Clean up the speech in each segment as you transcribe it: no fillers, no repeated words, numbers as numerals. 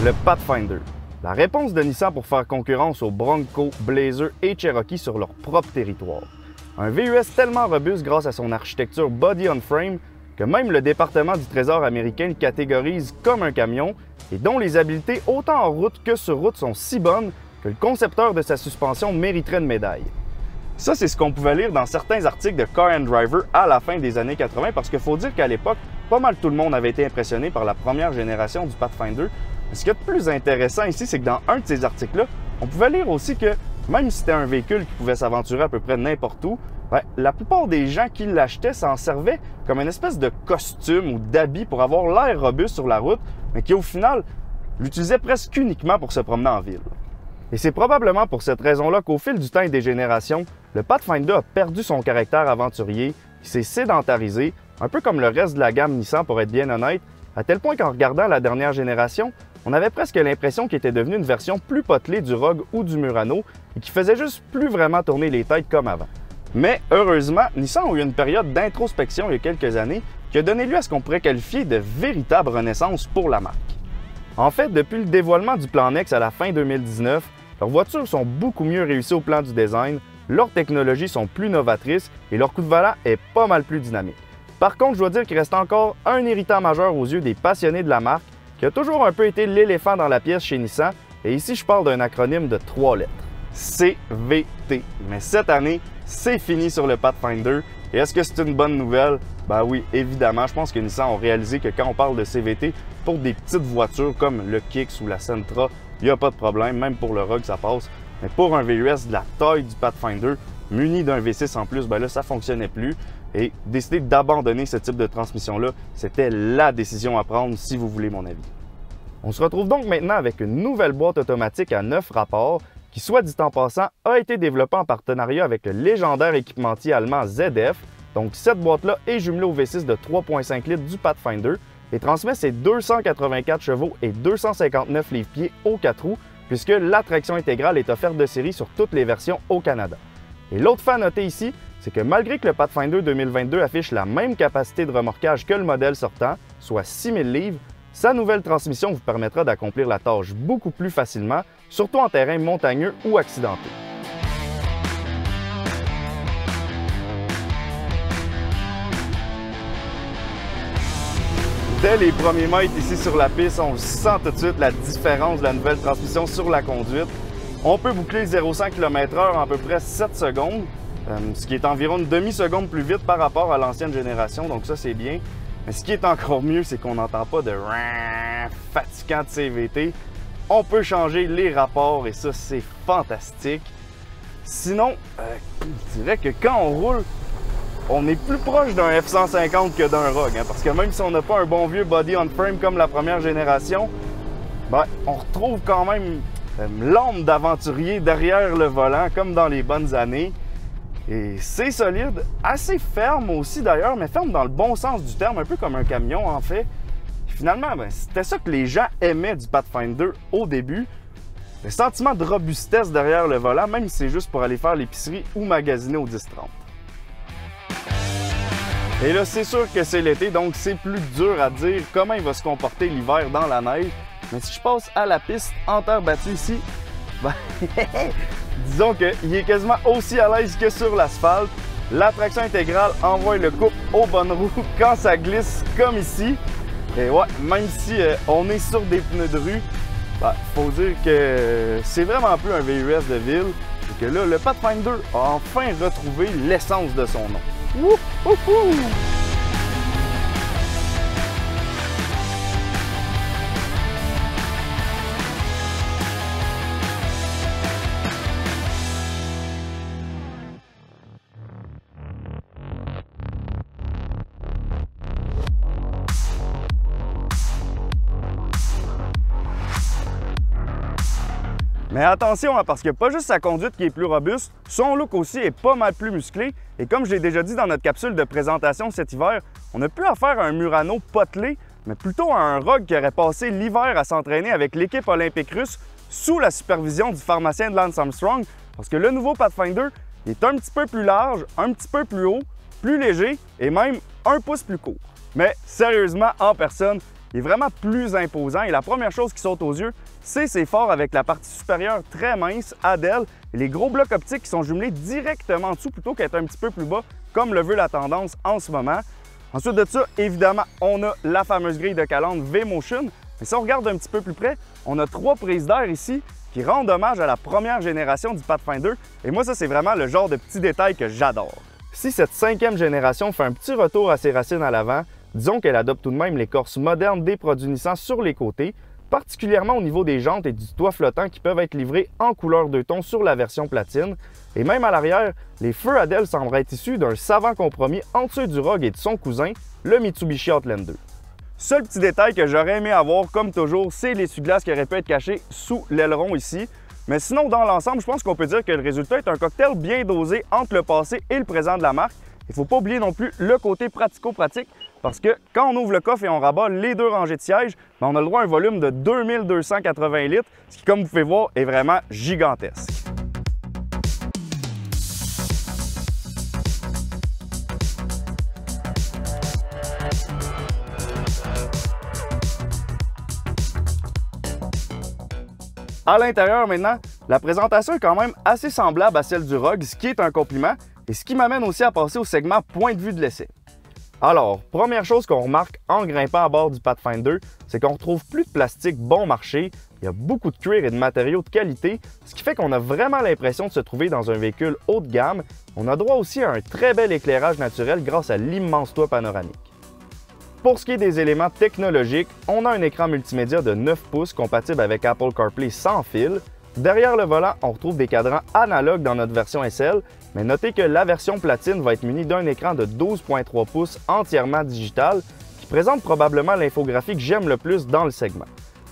le Pathfinder. La réponse de Nissan pour faire concurrence aux Bronco, Blazer et Cherokee sur leur propre territoire. Un VUS tellement robuste grâce à son architecture body-on-frame que même le département du Trésor américain le catégorise comme un camion et dont les habiletés autant en route que sur route sont si bonnes que le concepteur de sa suspension mériterait une médaille. Ça, c'est ce qu'on pouvait lire dans certains articles de Car and Driver à la fin des années 80 parce qu'il faut dire qu'à l'époque, pas mal tout le monde avait été impressionné par la première génération du Pathfinder. Mais ce qui est le plus intéressant ici, c'est que dans un de ces articles-là, on pouvait lire aussi que même si c'était un véhicule qui pouvait s'aventurer à peu près n'importe où, la plupart des gens qui l'achetaient s'en servaient comme une espèce de costume ou d'habit pour avoir l'air robuste sur la route, mais qui au final l'utilisaient presque uniquement pour se promener en ville. Et c'est probablement pour cette raison-là qu'au fil du temps et des générations, le Pathfinder a perdu son caractère aventurier, il s'est sédentarisé, un peu comme le reste de la gamme Nissan pour être bien honnête, à tel point qu'en regardant la dernière génération, on avait presque l'impression qu'il était devenu une version plus potelée du Rogue ou du Murano et qui faisait juste plus vraiment tourner les têtes comme avant. Mais heureusement, Nissan a eu une période d'introspection il y a quelques années qui a donné lieu à ce qu'on pourrait qualifier de véritable renaissance pour la marque. En fait, depuis le dévoilement du plan Next à la fin 2019, leurs voitures sont beaucoup mieux réussies au plan du design, leurs technologies sont plus novatrices et leur coût de volant est pas mal plus dynamique. Par contre, je dois dire qu'il reste encore un irritant majeur aux yeux des passionnés de la marque qui a toujours un peu été l'éléphant dans la pièce chez Nissan, et ici je parle d'un acronyme de 3 lettres. CVT. Mais cette année, c'est fini sur le Pathfinder. Et est-ce que c'est une bonne nouvelle? Ben oui, évidemment. Je pense que Nissan ont réalisé que quand on parle de CVT, pour des petites voitures comme le Kicks ou la Sentra, il n'y a pas de problème. Même pour le Rogue, ça passe. Mais pour un VUS de la taille du Pathfinder, muni d'un V6 en plus, ben là, ça ne fonctionnait plus. Et décider d'abandonner ce type de transmission-là, c'était la décision à prendre si vous voulez mon avis. On se retrouve donc maintenant avec une nouvelle boîte automatique à 9 rapports qui, soit dit en passant, a été développée en partenariat avec le légendaire équipementier allemand ZF. Donc cette boîte-là est jumelée au V6 de 3,5 litres du Pathfinder et transmet ses 284 chevaux et 259 livres-pieds aux 4 roues puisque la traction intégrale est offerte de série sur toutes les versions au Canada. Et l'autre fait à noter ici, c'est que malgré que le Pathfinder 2022 affiche la même capacité de remorquage que le modèle sortant, soit 6000 livres, sa nouvelle transmission vous permettra d'accomplir la tâche beaucoup plus facilement, surtout en terrain montagneux ou accidenté. Dès les premiers mètres ici sur la piste, on sent tout de suite la différence de la nouvelle transmission sur la conduite. On peut boucler 0-100 km/h en à peu près 7 secondes, ce qui est environ une demi-seconde plus vite par rapport à l'ancienne génération, donc ça c'est bien. Mais ce qui est encore mieux, c'est qu'on n'entend pas de fatigant de CVT. On peut changer les rapports et ça, c'est fantastique. Sinon, je dirais que quand on roule, on est plus proche d'un F-150 que d'un Rogue. Parce que même si on n'a pas un bon vieux body on frame comme la première génération, ben, on retrouve quand même l'âme d'aventurier derrière le volant, comme dans les bonnes années. Et c'est solide, assez ferme aussi d'ailleurs, mais ferme dans le bon sens du terme, un peu comme un camion en fait. Et finalement, ben, c'était ça que les gens aimaient du Pathfinder au début. Le sentiment de robustesse derrière le volant, même si c'est juste pour aller faire l'épicerie ou magasiner au 10-30. Et là, c'est sûr que c'est l'été, donc c'est plus dur à dire comment il va se comporter l'hiver dans la neige. Mais si je passe à la piste en terre battue ici, ben, disons qu'il est quasiment aussi à l'aise que sur l'asphalte. La traction intégrale envoie le couple aux bonnes roues quand ça glisse comme ici. Et ouais, même si on est sur des pneus de rue, ben, faut dire que c'est vraiment plus un VUS de ville. Et que là, le Pathfinder a enfin retrouvé l'essence de son nom. Wouhouhou! Mais attention, parce qu'il n'y a pas juste sa conduite qui est plus robuste, son look aussi est pas mal plus musclé. Et comme je l'ai déjà dit dans notre capsule de présentation cet hiver, on n'a plus affaire à un Murano potelé, mais plutôt à un Rogue qui aurait passé l'hiver à s'entraîner avec l'équipe olympique russe sous la supervision du pharmacien de Lance Armstrong. Parce que le nouveau Pathfinder est un petit peu plus large, un petit peu plus haut, plus léger et même un pouce plus court. Mais sérieusement, en personne, il est vraiment plus imposant et la première chose qui saute aux yeux, c'est ses phares avec la partie supérieure très mince à DEL et les gros blocs optiques qui sont jumelés directement en dessous plutôt qu'être un petit peu plus bas comme le veut la tendance en ce moment. Ensuite de ça, évidemment, on a la fameuse grille de calandre V-Motion. Mais si on regarde un petit peu plus près, on a 3 prises d'air ici qui rendent hommage à la première génération du Pathfinder. Et moi, ça, c'est vraiment le genre de petit détail que j'adore. Si cette 5e génération fait un petit retour à ses racines à l'avant, disons qu'elle adopte tout de même l'écorce moderne des produits Nissan sur les côtés, particulièrement au niveau des jantes et du toit flottant qui peuvent être livrés en couleur 2 tons sur la version platine. Et même à l'arrière, les feux à DEL semblent être issus d'un savant compromis entre ceux du Rogue et de son cousin, le Mitsubishi Outlander. Seul petit détail que j'aurais aimé avoir, comme toujours, c'est l'essuie-glace qui aurait pu être caché sous l'aileron ici. Mais sinon, dans l'ensemble, je pense qu'on peut dire que le résultat est un cocktail bien dosé entre le passé et le présent de la marque. Il ne faut pas oublier non plus le côté pratico-pratique, parce que quand on ouvre le coffre et on rabat les 2 rangées de sièges, on a le droit à un volume de 2280 litres, ce qui, comme vous pouvez voir, est vraiment gigantesque. À l'intérieur maintenant, la présentation est quand même assez semblable à celle du Rogue, ce qui est un compliment et ce qui m'amène aussi à passer au segment point de vue de l'essai. Alors, première chose qu'on remarque en grimpant à bord du Pathfinder, c'est qu'on retrouve plus de plastique bon marché, il y a beaucoup de cuir et de matériaux de qualité, ce qui fait qu'on a vraiment l'impression de se trouver dans un véhicule haut de gamme. On a droit aussi à un très bel éclairage naturel grâce à l'immense toit panoramique. Pour ce qui est des éléments technologiques, on a un écran multimédia de 9 pouces compatible avec Apple CarPlay sans fil. Derrière le volant, on retrouve des cadrans analogues dans notre version SL, mais notez que la version platine va être munie d'un écran de 12,3 pouces entièrement digital qui présente probablement l'infographie que j'aime le plus dans le segment.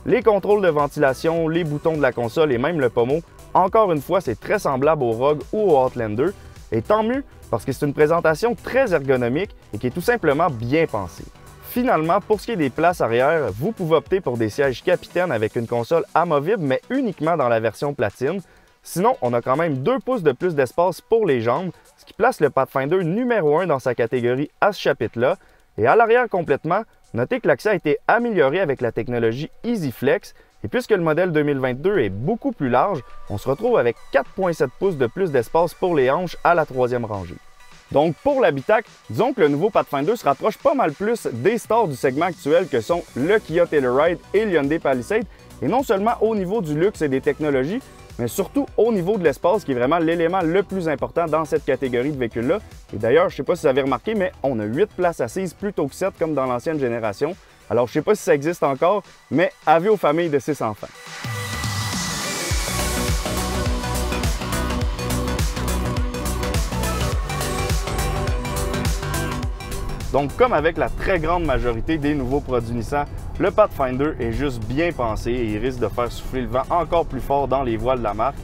Les contrôles de ventilation, les boutons de la console et même le pommeau, encore une fois, c'est très semblable au Rogue ou au Outlander, et tant mieux parce que c'est une présentation très ergonomique et qui est tout simplement bien pensée. Finalement, pour ce qui est des places arrière, vous pouvez opter pour des sièges capitaine avec une console amovible, mais uniquement dans la version platine. Sinon, on a quand même 2 pouces de plus d'espace pour les jambes, ce qui place le Pathfinder numéro 1 dans sa catégorie à ce chapitre-là. Et à l'arrière complètement, notez que l'accès a été amélioré avec la technologie EasyFlex. Et puisque le modèle 2022 est beaucoup plus large, on se retrouve avec 4,7 pouces de plus d'espace pour les hanches à la 3e rangée. Donc pour l'habitacle, disons que le nouveau Pathfinder se rapproche pas mal plus des stars du segment actuel que sont le Kia Telluride et le Hyundai Palisade, et non seulement au niveau du luxe et des technologies, mais surtout au niveau de l'espace qui est vraiment l'élément le plus important dans cette catégorie de véhicules-là. Et d'ailleurs, je ne sais pas si vous avez remarqué, mais on a 8 places assises plutôt que 7 comme dans l'ancienne génération. Alors je ne sais pas si ça existe encore, mais avis aux familles de 6 enfants. Donc, comme avec la très grande majorité des nouveaux produits Nissan, le Pathfinder est juste bien pensé et il risque de faire souffler le vent encore plus fort dans les voiles de la marque.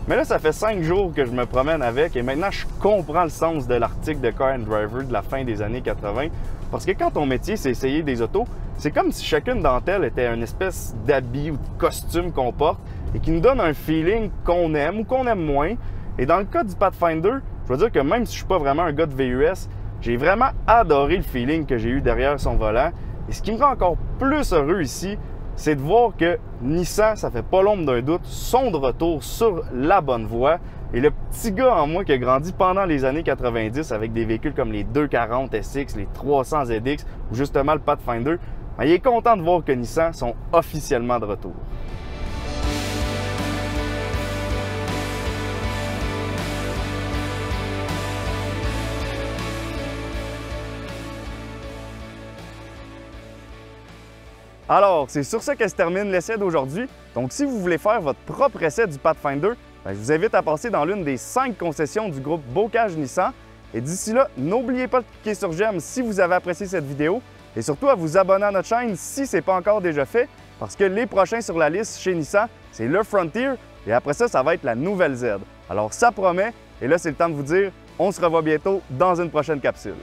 Mais là, ça fait 5 jours que je me promène avec et maintenant, je comprends le sens de l'article de Car and Driver de la fin des années 80. Parce que quand ton métier, c'est essayer des autos, c'est comme si chacune d'entre elles était une espèce d'habit ou de costume qu'on porte et qui nous donne un feeling qu'on aime ou qu'on aime moins. Et dans le cas du Pathfinder, je veux dire que même si je suis pas vraiment un gars de VUS, j'ai vraiment adoré le feeling que j'ai eu derrière son volant. Et ce qui me rend encore plus heureux ici, c'est de voir que Nissan, ça fait pas l'ombre d'un doute, sont de retour sur la bonne voie. Et le petit gars en moi qui a grandi pendant les années 90 avec des véhicules comme les 240 SX, les 300 ZX ou justement le Pathfinder, ben, il est content de voir que Nissan sont officiellement de retour. Alors, c'est sur ça que se termine l'essai d'aujourd'hui. Donc, si vous voulez faire votre propre essai du Pathfinder, je vous invite à passer dans l'une des 5 concessions du groupe Bocage Nissan. Et d'ici là, n'oubliez pas de cliquer sur j'aime si vous avez apprécié cette vidéo et surtout à vous abonner à notre chaîne si ce n'est pas encore déjà fait parce que les prochains sur la liste chez Nissan, c'est le Frontier et après ça, ça va être la nouvelle Z. Alors, ça promet et là, c'est le temps de vous dire, on se revoit bientôt dans une prochaine capsule.